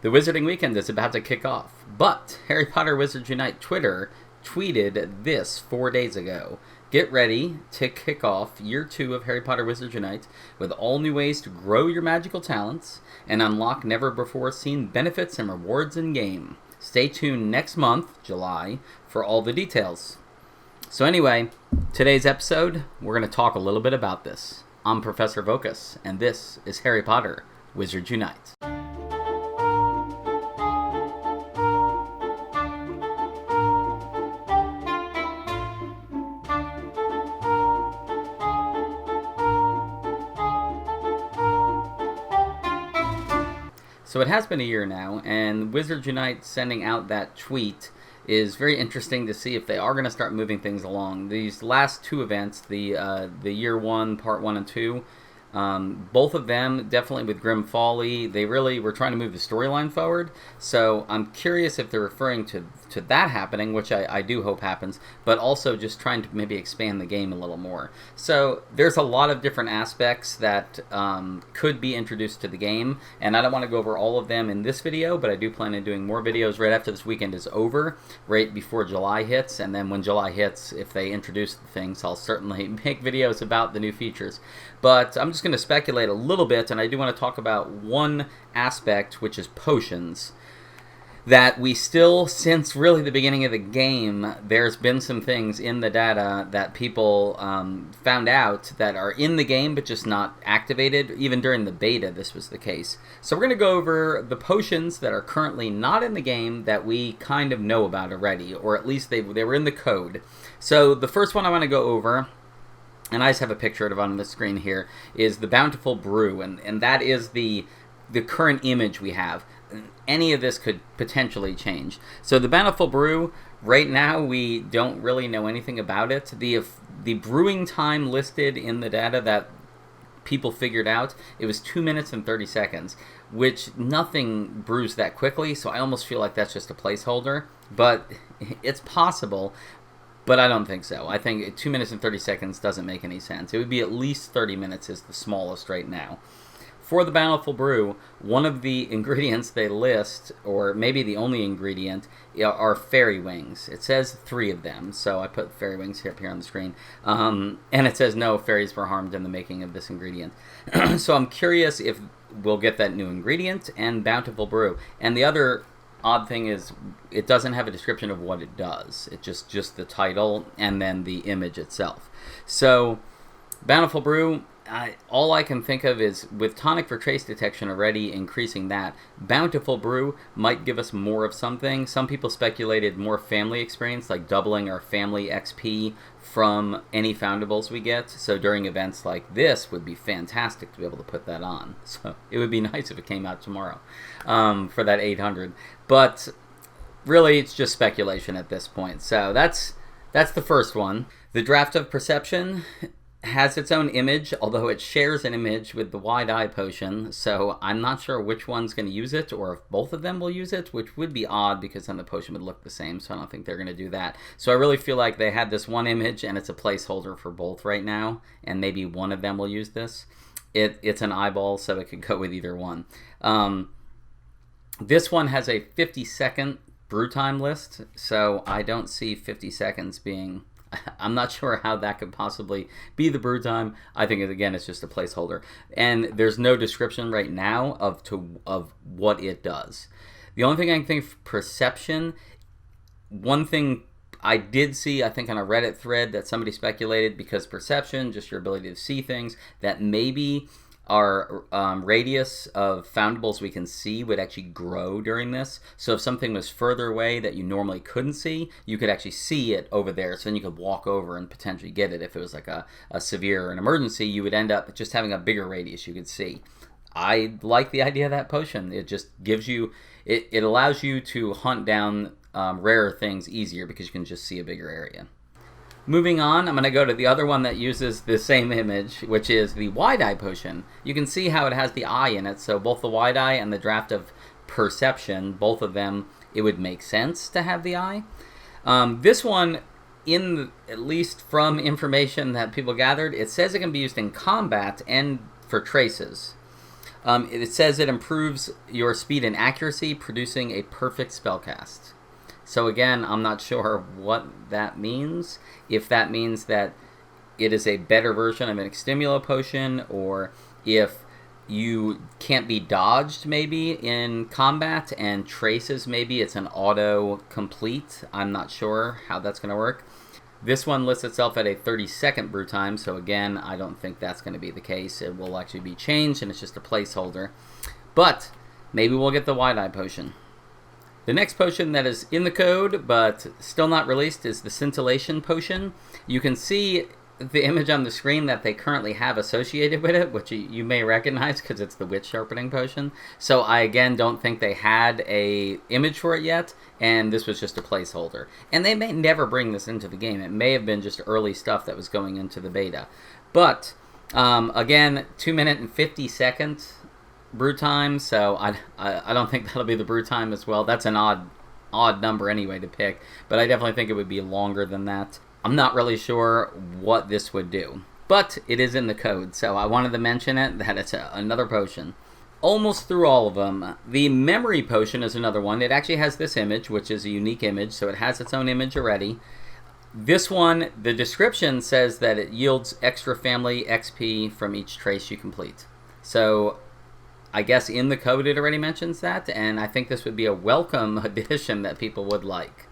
The Wizarding Weekend is about to kick off, but Harry Potter Wizards Unite Twitter tweeted this 4 days ago. Get ready to kick off year 2 of Harry Potter Wizards Unite with all new ways to grow your magical talents and unlock never-before-seen benefits and rewards in-game. Stay tuned next month, July, for all the details. So anyway, today's episode, we're going to talk a little bit about this. I'm Professorvoqas, and this is Harry Potter Wizards Unite. So it has been a year now, and Wizards Unite sending out that tweet is very interesting to see if they are going to start moving things along. These last two events, the Year 1, Part 1 and 2, both of them, definitely with Grim Folly, they really were trying to move the storyline forward. So I'm curious if they're referring to that happening, which I do hope happens, but also just trying to maybe expand the game a little more. So there's a lot of different aspects that could be introduced to the game, and I don't want to go over all of them in this video, but I do plan on doing more videos right after this weekend is over, right before July hits, and then when July hits, if they introduce the things, I'll certainly make videos about the new features. But I'm just going to speculate a little bit, and I do want to talk about one aspect, which is potions. That we still, since really the beginning of the game, there's been some things in the data that people found out that are in the game but just not activated. Even during the beta, this was the case. So we're going to go over the potions that are currently not in the game that we kind of know about already, or at least they were in the code. So the first one I want to go over, and I just have a picture of it on the screen here, is the Beneful Brew, and that is the current image we have. Any of this could potentially change. So the Beneful Brew, right now we don't really know anything about it. The brewing time listed in the data that people figured out, it was 2 minutes and 30 seconds, which nothing brews that quickly, so I almost feel like that's just a placeholder, but it's possible. But I don't think so. I think 2 minutes and 30 seconds doesn't make any sense. It would be at least 30 minutes is the smallest right now. For the Beneful Brew, one of the ingredients they list, or maybe the only ingredient, are fairy wings. It says 3 of them, so I put fairy wings here on the screen. And it says no fairies were harmed in the making of this ingredient. So I'm curious if we'll get that new ingredient and Beneful Brew. And the other odd thing is it doesn't have a description of what it does. It's just the title and then the image itself. So Beneful Brew, all I can think of is with tonic for trace detection already increasing that, Beneful Brew might give us more of something. Some people speculated more family experience, like doubling our family XP from any foundables we get. So during events like this would be fantastic to be able to put that on. So it would be nice if it came out tomorrow for that 800. But really it's just speculation at this point. So that's the first one. The Draught of Perception has its own image, although it shares an image with the Wide Eye Potion, so I'm not sure which one's going to use it, or if both of them will use it, which would be odd because then the potion would look the same, so I don't think they're going to do that. So I really feel like they had this one image, and it's a placeholder for both right now, and maybe one of them will use this. It's an eyeball, so it could go with either one. This one has a 50-second brew time list, so I don't see 50 seconds being... I'm not sure how that could possibly be the brew time. I think, again, it's just a placeholder. And there's no description right now of what it does. The only thing I can think of, perception, one thing I did see, I think, on a Reddit thread that somebody speculated, because perception, just your ability to see things, that maybe our radius of foundables we can see would actually grow during this. So if something was further away that you normally couldn't see, you could actually see it over there. So then you could walk over and potentially get it. If it was like a severe or an emergency, you would end up just having a bigger radius you could see. I like the idea of that potion. It just gives you, it allows you to hunt down rarer things easier because you can just see a bigger area. Moving on, I'm going to go to the other one that uses the same image, which is the Wide Eye Potion. You can see how it has the eye in it, so both the Wide Eye and the Draught of Perception, both of them, it would make sense to have the eye. This one, at least from information that people gathered, it says it can be used in combat and for traces. It says it improves your speed and accuracy, producing a perfect spellcast. So again, I'm not sure what that means. If that means that it is a better version of an Extimula potion, or if you can't be dodged maybe in combat, and traces maybe it's an auto-complete. I'm not sure how that's going to work. This one lists itself at a 30-second brew time, so again, I don't think that's going to be the case. It will actually be changed, and it's just a placeholder. But maybe we'll get the Wide-Eye potion. The next potion that is in the code, but still not released, is the Scintillation potion. You can see the image on the screen that they currently have associated with it, which you may recognize because it's the Witch Sharpening potion. So I again don't think they had a image for it yet, and this was just a placeholder. And they may never bring this into the game. It may have been just early stuff that was going into the beta. But again, 2 minute and 50 seconds brew time, so I don't think that'll be the brew time as well. That's an odd number anyway to pick, but I definitely think it would be longer than that. I'm not really sure what this would do, but it is in the code, so I wanted to mention it, that it's another potion. Almost through all of them. The Memory potion is another one. It actually has this image, which is a unique image, so it has its own image already. This one, the description says that it yields extra family XP from each trace you complete. So I guess in the code it already mentions that, and I think this would be a welcome addition that people would like.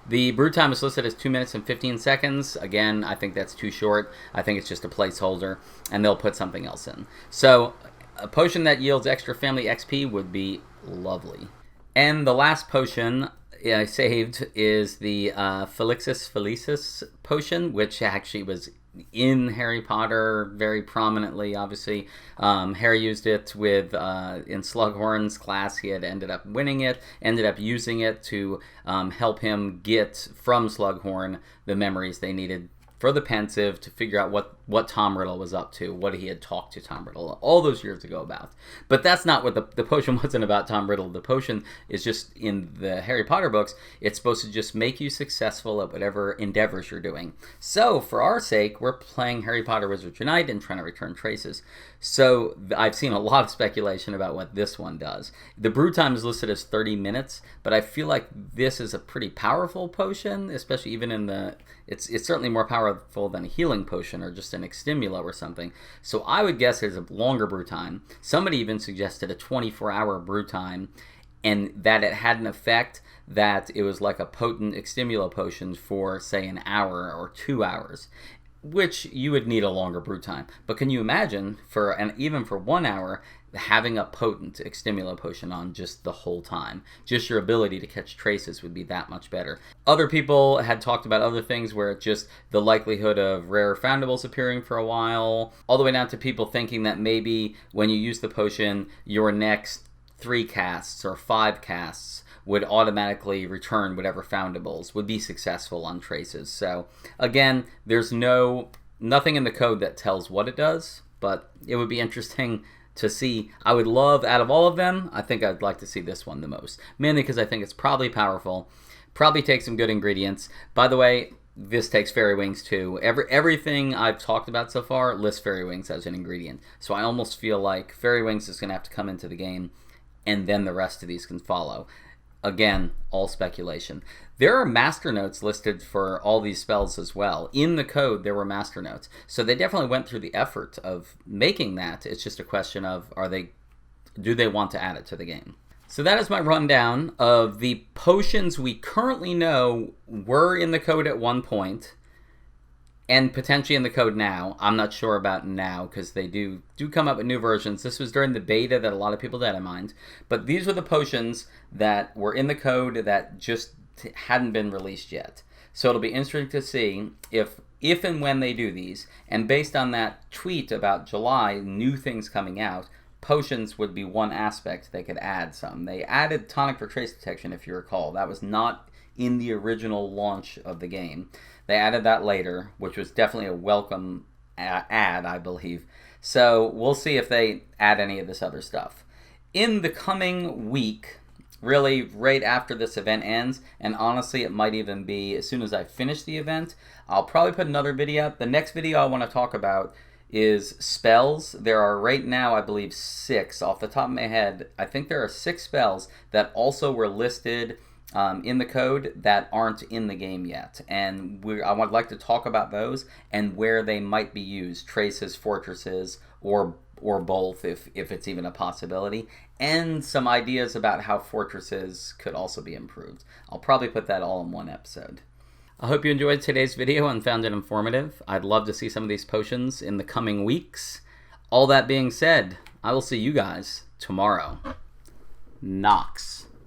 The brew time is listed as 2 minutes and 15 seconds. Again, I think that's too short. I think it's just a placeholder, and they'll put something else in. So a potion that yields extra family XP would be lovely. And the last potion I saved is the Felixaus potion, which actually was in Harry Potter very prominently, obviously. Harry used it with in Slughorn's class. He had ended up winning it, ended up using it to help him get from Slughorn the memories they needed for the pensive, to figure out what Tom Riddle was up to, what he had talked to Tom Riddle all those years ago about. But that's not what the potion wasn't about Tom Riddle. The potion is just, in the Harry Potter books, it's supposed to just make you successful at whatever endeavors you're doing. So, for our sake, we're playing Harry Potter Wizards Unite and trying to return traces. So, I've seen a lot of speculation about what this one does. The brew time is listed as 30 minutes, but I feel like this is a pretty powerful potion, especially even in the... It's certainly more powerful than a healing potion or just an Extimula or something. So I would guess there's a longer brew time. Somebody even suggested a 24-hour brew time, and that it had an effect that it was like a potent Extimula potion for, say, an hour or 2 hours, which you would need a longer brew time. But can you imagine, even for 1 hour, having a potent Extimula potion on just the whole time? Just your ability to catch traces would be that much better. Other people had talked about other things where it's just the likelihood of rare foundables appearing for a while, all the way down to people thinking that maybe when you use the potion, your next 3 casts or 5 casts would automatically return whatever foundables would be successful on traces. So again, there's nothing in the code that tells what it does, but it would be interesting to see. I would love, out of all of them, I think I'd like to see this one the most. Mainly because I think it's probably powerful, probably takes some good ingredients. By the way, this takes fairy wings too. Everything I've talked about so far lists fairy wings as an ingredient. So I almost feel like fairy wings is going to have to come into the game, and then the rest of these can follow. Again, all speculation. There are master notes listed for all these spells as well. In the code, there were master notes. So they definitely went through the effort of making that. It's just a question of, do they want to add it to the game? So that is my rundown of the potions we currently know were in the code at one point, and potentially in the code now. I'm not sure about now, because they do come up with new versions. This was during the beta that a lot of people had in mind. But these were the potions that were in the code that just hadn't been released yet. So it'll be interesting to see if and when they do these. And based on that tweet about July, new things coming out, potions would be one aspect they could add some. They added tonic for trace detection, if you recall. That was not in the original launch of the game. They added that later, which was definitely a welcome add, I believe. So we'll see if they add any of this other stuff. In the coming week, really right after this event ends, and honestly it might even be as soon as I finish the event, I'll probably put another video out. The next video I want to talk about is spells. There are right now, I believe, 6. Off the top of my head, I think there are 6 spells that also were listed in the code that aren't in the game yet. And I would like to talk about those and where they might be used. Traces, fortresses, or both, if it's even a possibility. And some ideas about how fortresses could also be improved. I'll probably put that all in one episode. I hope you enjoyed today's video and found it informative. I'd love to see some of these potions in the coming weeks. All that being said, I will see you guys tomorrow. Nox.